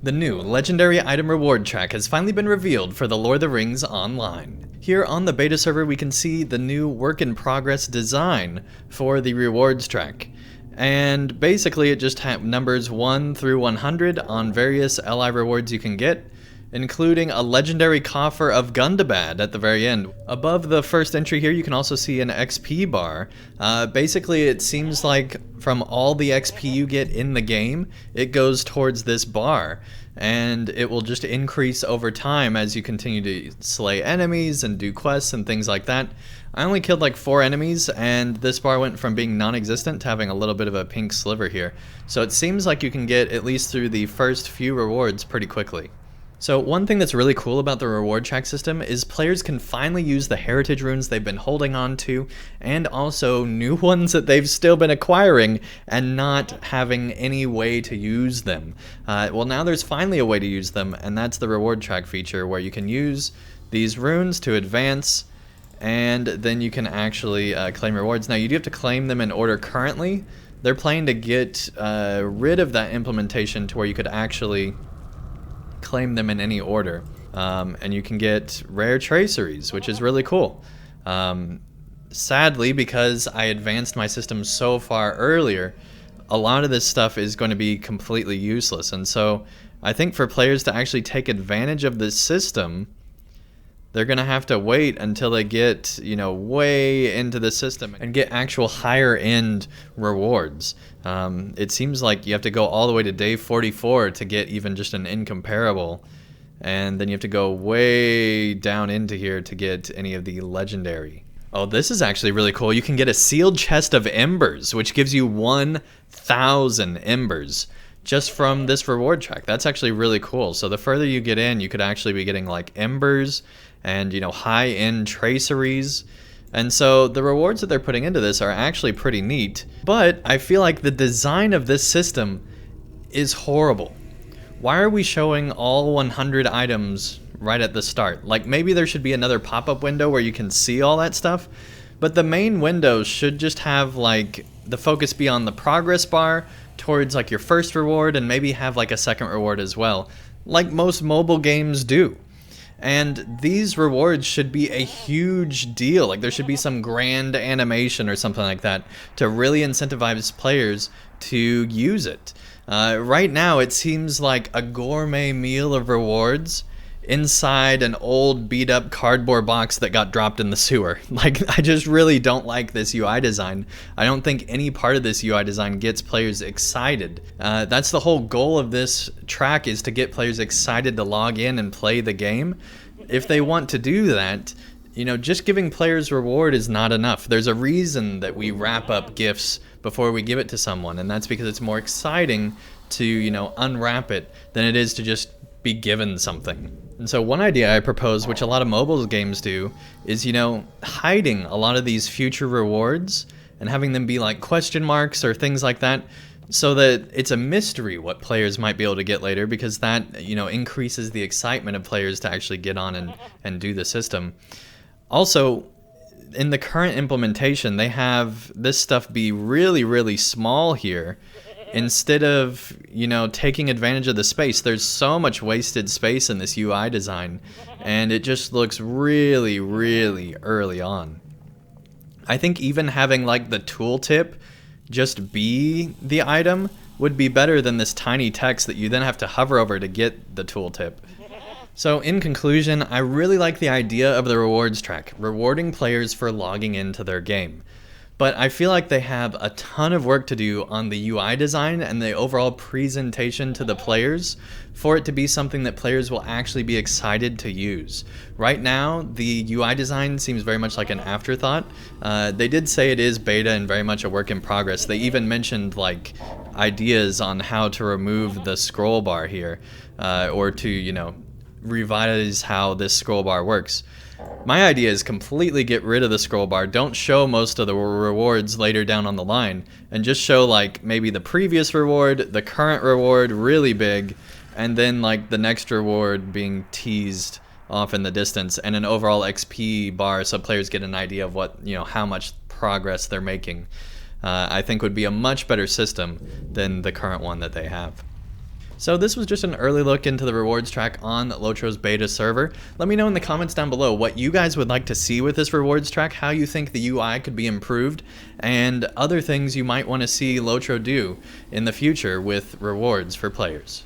The new Legendary Item Reward track has finally been revealed for the Lord of the Rings Online. Here on the beta server we can see the new work-in-progress design for the rewards track. And basically it just numbers 1 through 100 on various LI rewards you can get, including a legendary coffer of Gundabad at the very end. Above the first entry here you can also see an XP bar. Basically it seems like from all the XP you get in the game, it goes towards this bar. And it will just increase over time as you continue to slay enemies and do quests and things like that. I only killed like 4 enemies and this bar went from being non-existent to having a little bit of a pink sliver here. So it seems like you can get at least through the first few rewards pretty quickly. So one thing that's really cool about the reward track system is players can finally use the heritage runes they've been holding on to, and also new ones that they've still been acquiring and not having any way to use them. Well, now there's finally a way to use them, and that's the reward track feature where you can use these runes to advance, and then you can actually claim rewards. Now you do have to claim them in order currently. They're planning to get rid of that implementation to where you could actually claim them in any order, and you can get rare traceries, which is really cool. Sadly, because I advanced my system so far earlier, a lot of this stuff is going to be completely useless, and so I think for players to actually take advantage of this system, they're going to have to wait until they get, way into the system and get actual higher end rewards. It seems like you have to go all the way to day 44 to get even just an incomparable. And then you have to go way down into here to get any of the legendary. Oh, this is actually really cool. You can get a sealed chest of embers, which gives you 1,000 embers just from this reward track. That's actually really cool. So the further you get in, you could actually be getting like embers and high-end traceries. And so the rewards that they're putting into this are actually pretty neat, but I feel like the design of this system is horrible. Why are we showing all 100 items right at the start? Like, maybe there should be another pop-up window where you can see all that stuff, but the main windows should just have like the focus be on the progress bar towards like your first reward, and maybe have like a second reward as well, like most mobile games do. And these rewards should be a huge deal. Like, there should be some grand animation or something like that to really incentivize players to use it. Right now, it seems like a gourmet meal of rewards inside an old beat-up cardboard box that got dropped in the sewer. Like, I just really don't like this UI design. I don't think any part of this UI design gets players excited. That's the whole goal of this track, is to get players excited to log in and play the game. If they want to do that, just giving players reward is not enough. There's a reason that we wrap up gifts before we give it to someone, and that's because it's more exciting to, unwrap it than it is to just be given something. And so one idea I propose, which a lot of mobile games do, is, hiding a lot of these future rewards and having them be like question marks or things like that, so that it's a mystery what players might be able to get later, because that, increases the excitement of players to actually get on and do the system. Also, in the current implementation, they have this stuff be really, really small here. Instead of, taking advantage of the space, there's so much wasted space in this UI design, and it just looks really, really early on. I think even having like the tooltip just be the item would be better than this tiny text that you then have to hover over to get the tooltip. So in conclusion, I really like the idea of the rewards track, rewarding players for logging into their game. But I feel like they have a ton of work to do on the UI design and the overall presentation to the players for it to be something that players will actually be excited to use. Right now, the UI design seems very much like an afterthought. They did say it is beta and very much a work in progress. They even mentioned like ideas on how to remove the scroll bar here, or to, revise how this scroll bar works. My idea is completely get rid of the scroll bar. Don't show most of the rewards later down on the line, and just show like maybe the previous reward, the current reward really big, and then like the next reward being teased off in the distance, and an overall XP bar so players get an idea of what, how much progress they're making. I think would be a much better system than the current one that they have. So this was just an early look into the rewards track on LOTRO's beta server. Let me know in the comments down below what you guys would like to see with this rewards track, how you think the UI could be improved, and other things you might want to see LOTRO do in the future with rewards for players.